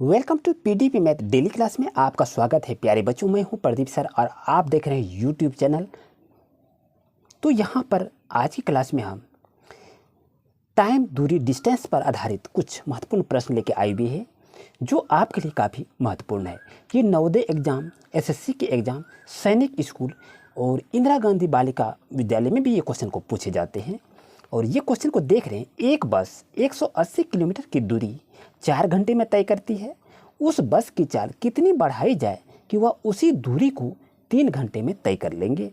Welcome to PDP math daily class में आपका स्वागत है प्यारे बच्चों। मैं हूं प्रदीप सर और आप देख रहे हैं यूट्यूब चैनल। तो यहां पर आज की क्लास में हम टाइम, दूरी, डिस्टेंस पर आधारित कुछ महत्वपूर्ण प्रश्न लेके आई हुई है जो आपके लिए काफ़ी महत्वपूर्ण है। ये नवोदय एग्जाम, एसएससी के एग्ज़ाम, सैनिक स्कूल और इंदिरा गांधी बालिका विद्यालय में भी ये क्वेश्चन को पूछे जाते हैं। और ये क्वेश्चन को देख रहे हैं, एक बस 180 किलोमीटर की दूरी 4 घंटे में तय करती है। उस बस की चाल कितनी बढ़ाई जाए कि वह उसी दूरी को 3 घंटे में तय कर लेंगे।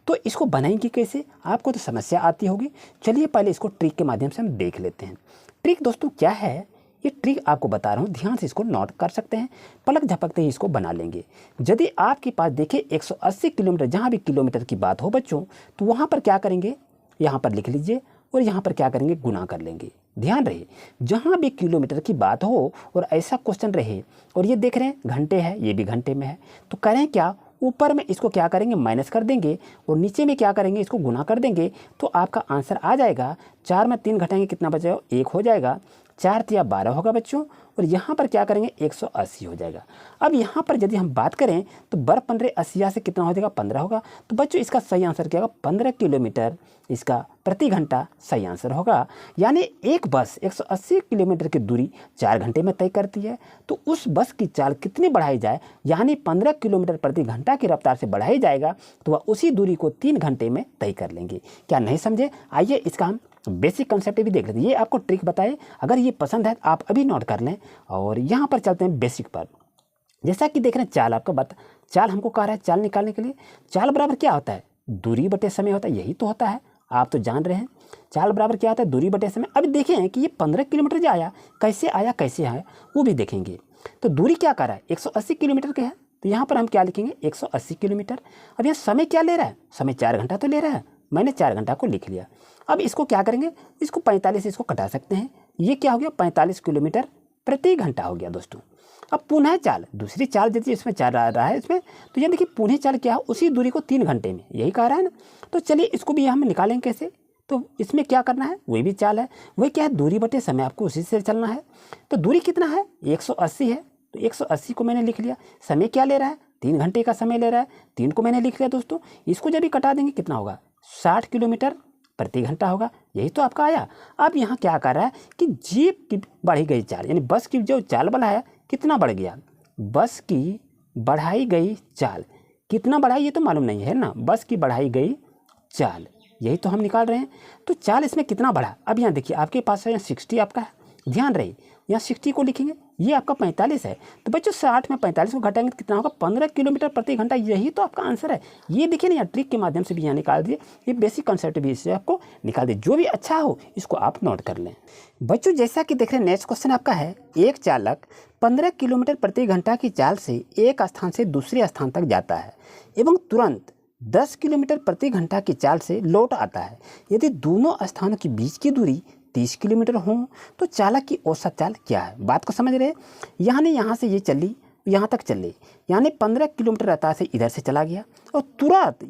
तो इसको बनाएंगे कैसे, आपको तो समस्या आती होगी। चलिए पहले इसको ट्रिक के माध्यम से हम देख लेते हैं। ट्रिक दोस्तों क्या है, ये ट्रिक आपको बता रहा हूँ, ध्यान से इसको नोट कर सकते हैं। पलक झपकते ही इसको बना लेंगे। यदि आपके पास देखिए 180 किलोमीटर, जहाँ भी किलोमीटर की बात हो बच्चों, तो वहाँ पर क्या करेंगे, यहाँ पर लिख लीजिए और यहाँ पर क्या करेंगे, गुना कर लेंगे। ध्यान रहे, जहाँ भी किलोमीटर की बात हो और ऐसा क्वेश्चन रहे, और ये देख रहे हैं घंटे है, ये भी घंटे में है, तो करें क्या, ऊपर में इसको क्या करेंगे, माइनस कर देंगे और नीचे में क्या करेंगे, इसको गुना कर देंगे। तो आपका आंसर आ जाएगा। 4 में 3 घटाएंगे कितना बचेगा, 1 हो जाएगा। 4 तिया 12 होगा बच्चों, और यहाँ पर क्या करेंगे, 180 हो जाएगा। अब यहाँ पर यदि हम बात करें तो बर 15 80 से कितना हो जाएगा, 15 होगा। तो बच्चों इसका सही आंसर क्या होगा, 15 किलोमीटर इसका प्रति घंटा सही आंसर होगा। यानी एक बस 180 किलोमीटर की दूरी 4 घंटे में तय करती है, तो उस बस की चाल कितनी बढ़ाई जाए, यानी 15 किलोमीटर प्रति घंटा की रफ्तार से बढ़ाई जाएगा, तो वह उसी दूरी को 3 घंटे में तय कर लेंगे। क्या नहीं समझे? आइए इसका हम बेसिक कंसेप्ट भी देख लेते हैं। ये आपको ट्रिक बताए, अगर ये पसंद है आप अभी नोट कर लें। और यहाँ पर चलते हैं बेसिक पर। जैसा कि देख रहे हैं चाल, आपको चाल हमको कह रहा है, चाल निकालने के लिए चाल बराबर क्या होता है, दूरी बटे समय होता है। यही तो होता है, आप तो जान रहे हैं चाल बराबर क्या होता है, दूरी बटे समय। अभी देखें कि ये 15 किलोमीटर जो आया, कैसे आया वो भी देखेंगे। तो दूरी क्या कर रहा है, 180 किलोमीटर के है, तो यहाँ पर हम क्या लिखेंगे, 180 किलोमीटर। अब यहाँ समय क्या ले रहा है, समय 4 घंटा तो ले रहा है, मैंने 4 घंटा को लिख लिया। अब इसको क्या करेंगे, इसको 45 से इसको कटा सकते हैं। ये क्या हो गया, 45 किलोमीटर प्रति घंटा हो गया दोस्तों। अब पुनः चाल, दूसरी चाल यदि इसमें चल रहा है इसमें, तो ये देखिए पुनः चाल क्या है, उसी दूरी को 3 घंटे में, यही कह रहा है ना। तो चलिए इसको भी हम निकालेंगे कैसे। तो इसमें क्या करना है, वही भी चाल है, वही क्या है, दूरी बटे समय, आपको उसी से चलना है। तो दूरी कितना है, 180 है, तो 180 को मैंने लिख लिया। समय क्या ले रहा है, 3 घंटे का समय ले रहा है, 3 को मैंने लिख लिया दोस्तों। इसको जब भी कटा देंगे कितना होगा, 60 किलोमीटर प्रति घंटा होगा। यही तो आपका आया। अब यहाँ क्या कर रहा है कि जीप की बढ़ी गई चाल, यानी बस की जो चाल बढ़ाया कितना बढ़ गया, बस की बढ़ाई गई चाल कितना बढ़ाई, ये तो मालूम नहीं है ना, बस की बढ़ाई गई चाल, यही तो हम निकाल रहे हैं। तो चाल इसमें कितना बढ़ा, अब यहाँ देखिए आपके पास है, यहाँ 60 आपका है, ध्यान रहे यहाँ 60 को लिखेंगे, ये आपका 45 है। तो बच्चों 60 में 45 को घटाएंगे तो कितना होगा, 15 किलोमीटर प्रति घंटा। यही तो आपका आंसर है। ये देखिए ना, यहाँ ट्रिक के माध्यम से भी यहाँ निकाल दिए, ये बेसिक कंसेप्ट भी इससे आपको निकाल दिए। जो भी अच्छा हो इसको आप नोट कर लें बच्चों। जैसा कि देख रहे हैं, नेक्स्ट क्वेश्चन आपका है, एक चालक 15 किलोमीटर प्रति घंटा की चाल से एक स्थान से दूसरे स्थान तक जाता है एवं तुरंत 10 किलोमीटर प्रति घंटा की चाल से लौट आता है। यदि दोनों स्थानों के बीच की दूरी 30 किलोमीटर हो तो चालक की औसत चाल क्या है। बात को समझ रहे, यानी यहाँ से ये चली, यहाँ तक चले, यानी 15 किलोमीटर रफ्तार से इधर से चला गया और तुरंत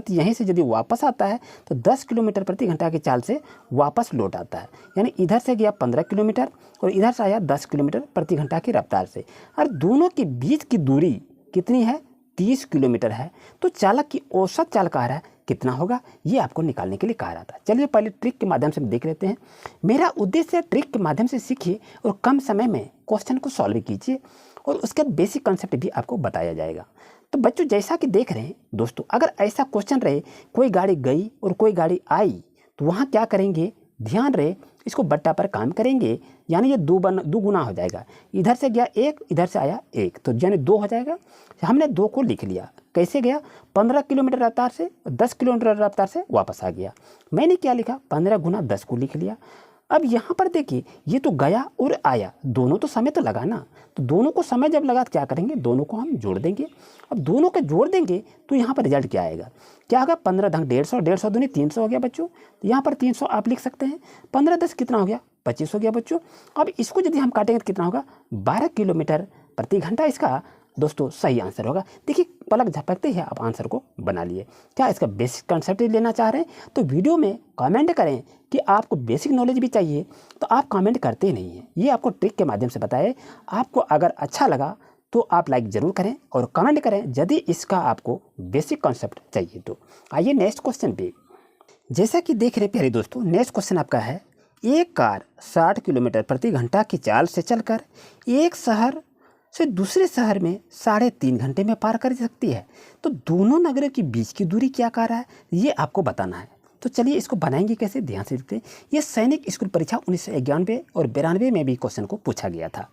यहीं से यदि वापस आता है तो 10 किलोमीटर प्रति घंटा की चाल से वापस लौट आता है। यानी इधर से गया 15 किलोमीटर और इधर से आया 10 किलोमीटर प्रति घंटा की रफ्तार से, और दोनों के बीच की दूरी कितनी है, 30 किलोमीटर है। तो चालक की औसत चाल कह रहा है कितना होगा, ये आपको निकालने के लिए कहा रहा था। चलिए पहले ट्रिक के माध्यम से देख लेते हैं। मेरा उद्देश्य ट्रिक के माध्यम से सीखिए और कम समय में क्वेश्चन को सॉल्व कीजिए, और उसके बाद बेसिक कंसेप्ट भी आपको बताया जाएगा। तो बच्चों जैसा कि देख रहे हैं दोस्तों, अगर ऐसा क्वेश्चन रहे, कोई गाड़ी गई और कोई गाड़ी आई, तो वहाँ क्या करेंगे, ध्यान रहे, इसको बट्टा पर काम करेंगे, यानी ये दो गुना हो जाएगा। इधर से गया 1, इधर से आया 1, तो यानी 2 हो जाएगा। हमने 2 को लिख लिया, कैसे गया, 15 किलोमीटर रफ्तार से 10 किलोमीटर रफ्तार से वापस आ गया। मैंने क्या लिखा, 15 गुना 10 को लिख लिया। अब यहाँ पर देखिए, ये तो गया और आया, दोनों तो समय तो लगा ना, तो दोनों को समय जब लगा तो क्या करेंगे, दोनों को हम जोड़ देंगे। अब दोनों को जोड़ देंगे तो यहाँ पर रिजल्ट क्या आएगा, क्या होगा, 15 ढंग 150, 150 दूनी 300 हो गया बच्चों। तो यहाँ पर 300 आप लिख सकते हैं। 15 10 कितना हो गया, 25 हो गया बच्चों। अब इसको यदि हम काटेंगे तो कितना होगा, 12 किलोमीटर प्रति घंटा इसका दोस्तों सही आंसर होगा। देखिए पलक झपकते ही आप आंसर को बना लिए। क्या इसका बेसिक कंसेप्ट लेना चाह रहे हैं तो वीडियो में कमेंट करें कि आपको बेसिक नॉलेज भी चाहिए, तो आप कमेंट करते नहीं हैं। ये आपको ट्रिक के माध्यम से बताए। आपको अगर अच्छा लगा तो आप लाइक ज़रूर करें और कमेंट करें यदि इसका आपको बेसिक कॉन्सेप्ट चाहिए तो। आइए नेक्स्ट क्वेश्चन पे। जैसा कि देख रहे प्यारे दोस्तों, नेक्स्ट क्वेश्चन आपका है, एक कार 60 किलोमीटर प्रति घंटा की चाल से चलकर एक शहर से दूसरे शहर में 3.5 घंटे में पार कर सकती है, तो दोनों नगरों के बीच की दूरी क्या कार है, ये आपको बताना है। तो चलिए इसको बनाएंगे कैसे, ध्यान से देखते हैं। ये सैनिक स्कूल परीक्षा 1991 और 92 में भी क्वेश्चन को पूछा गया था।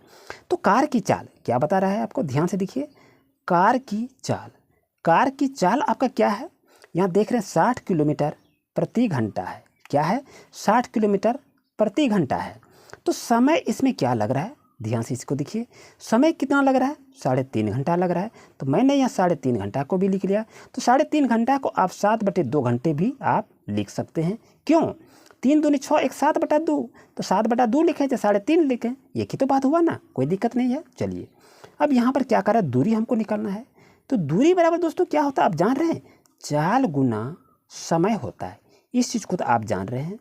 तो कार की चाल क्या बता रहा है आपको, ध्यान से देखिए। कार की चाल आपका क्या है, यहाँ देख रहे हैं 60 किलोमीटर प्रति घंटा है। क्या है, 60 किलोमीटर प्रति घंटा है। तो समय इसमें क्या लग रहा है, ध्यान से इसको देखिए। समय कितना लग रहा है, 3.5 घंटा लग रहा है। तो मैंने यहाँ 3.5 घंटा को भी लिख लिया। तो 3.5 घंटा को आप 7/2 घंटे भी आप लिख सकते हैं। क्यों, 3 दूनी 6, 1 7/2, तो 7/2 लिखें चाहे 3.5 लिखें, एक ही तो बात हुआ ना, कोई दिक्कत नहीं है। चलिए अब यहाँ पर क्या करा, दूरी हमको निकालना है। तो दूरी बराबर दोस्तों क्या होता है, आप जान रहे हैं, चाल गुना समय होता है। इस चीज़ को तो आप जान रहे हैं।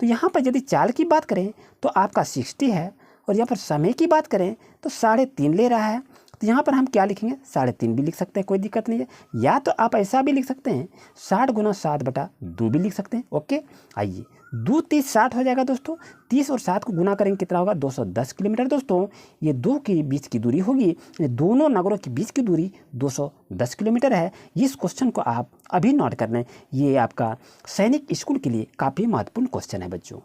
तो यहाँ पर यदि चाल की बात करें तो आपका 60 है, और यहाँ पर समय की बात करें तो 3.5 ले रहा है। तो यहाँ पर हम क्या लिखेंगे, 3.5 भी लिख सकते हैं, कोई दिक्कत नहीं है। या तो आप ऐसा भी लिख सकते हैं, 60 गुना 7/2 भी लिख सकते हैं। ओके, आइए 2 30 60 हो जाएगा दोस्तों। 30 और 7 को गुना करेंगे कितना होगा, 210 किलोमीटर। दोस्तों ये दो के बीच की दूरी होगी, दोनों नगरों के बीच की दूरी 210 किलोमीटर है। इस क्वेश्चन को आप अभी नोट कर लें, ये आपका सैनिक स्कूल के लिए काफ़ी महत्वपूर्ण क्वेश्चन है बच्चों।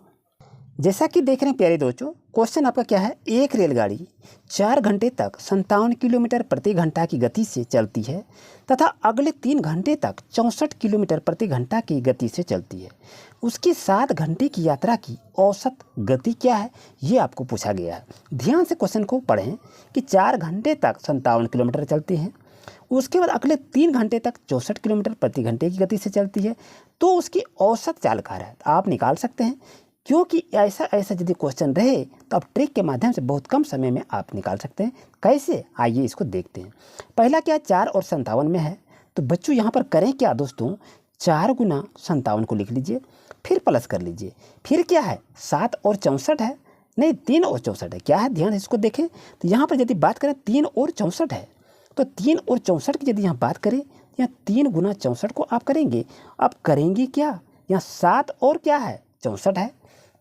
जैसा कि देख रहे हैं प्यारे दोस्तों, क्वेश्चन आपका क्या है, एक रेलगाड़ी 4 घंटे तक 57 किलोमीटर प्रति घंटा की गति से चलती है तथा अगले 3 घंटे तक 64 किलोमीटर प्रति घंटा की गति से चलती है। उसकी 7 घंटे की यात्रा की औसत गति क्या है, ये आपको पूछा गया है। ध्यान से क्वेश्चन को पढ़ें कि 4 घंटे तक 57 किलोमीटर चलती है, उसके बाद अगले 3 घंटे तक 64 किलोमीटर प्रति घंटे की गति से चलती है, तो उसकी औसत चाल क्या है आप निकाल सकते हैं। क्योंकि ऐसा यदि क्वेश्चन रहे तो आप ट्रिक के माध्यम से बहुत कम समय में आप निकाल सकते हैं। कैसे, आइए इसको देखते हैं। पहला क्या, 4 और 57 में है, तो बच्चों यहाँ पर करें क्या दोस्तों, 4 गुना 57 को लिख लीजिए, फिर प्लस कर लीजिए। फिर क्या है, 7 और 64 है, नहीं 3 और 64 है। क्या है, ध्यान से इसको देखें। तो यहाँ पर यदि बात करें 3 और 64 है, तो 3 और 64 की यदि यहाँ बात करें, यहाँ 3 गुना 64 को आप करेंगे। अब करेंगे क्या, यहाँ 7 और क्या है 64 है।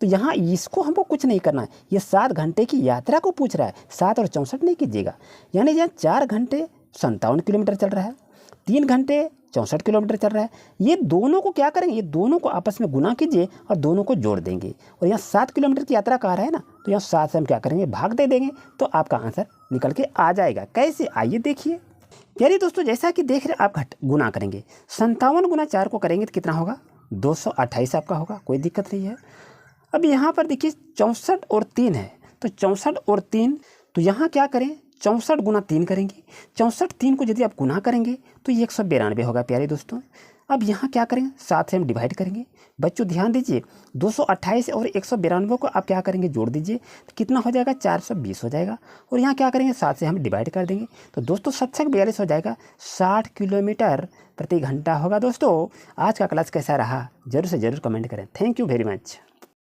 तो यहाँ इसको हमको कुछ नहीं करना है, ये 7 घंटे की यात्रा को पूछ रहा है, 7 और 64 नहीं कीजिएगा। यानी यहाँ 4 घंटे 57 किलोमीटर चल रहा है, 3 घंटे 64 किलोमीटर चल रहा है। ये दोनों को क्या करेंगे, ये दोनों को आपस में गुना कीजिए और दोनों को जोड़ देंगे। और यहाँ 7 किलोमीटर की यात्रा कह रहा है ना, तो यहाँ 7 से हम क्या करेंगे, भाग दे देंगे, तो आपका आंसर निकल के आ जाएगा। कैसे, आइए देखिए प्यारे दोस्तों। जैसा कि देख रहे आप गुना करेंगे, 57 गुना 4 को करेंगे तो कितना होगा, 228 आपका होगा, कोई दिक्कत नहीं है। अब यहाँ पर देखिए 64 और 3 है, तो 64 और 3, तो यहाँ क्या करें, 64 गुना 3 करेंगे। 64 3 को यदि आप गुना करेंगे तो ये 192 होगा प्यारे दोस्तों। अब यहाँ क्या करेंगे, 7 से हम डिवाइड करेंगे। बच्चों ध्यान दीजिए, 228 और 192 को आप क्या करेंगे, जोड़ दीजिए, तो कितना हो जाएगा, 420 हो जाएगा। और यहाँ क्या करेंगे, 7 से हम डिवाइड कर देंगे, तो दोस्तों 7×42 हो जाएगा, 60 किलोमीटर प्रति घंटा होगा। दोस्तों आज का क्लास कैसा रहा, जरूर से ज़रूर कमेंट करें। Thank you very much.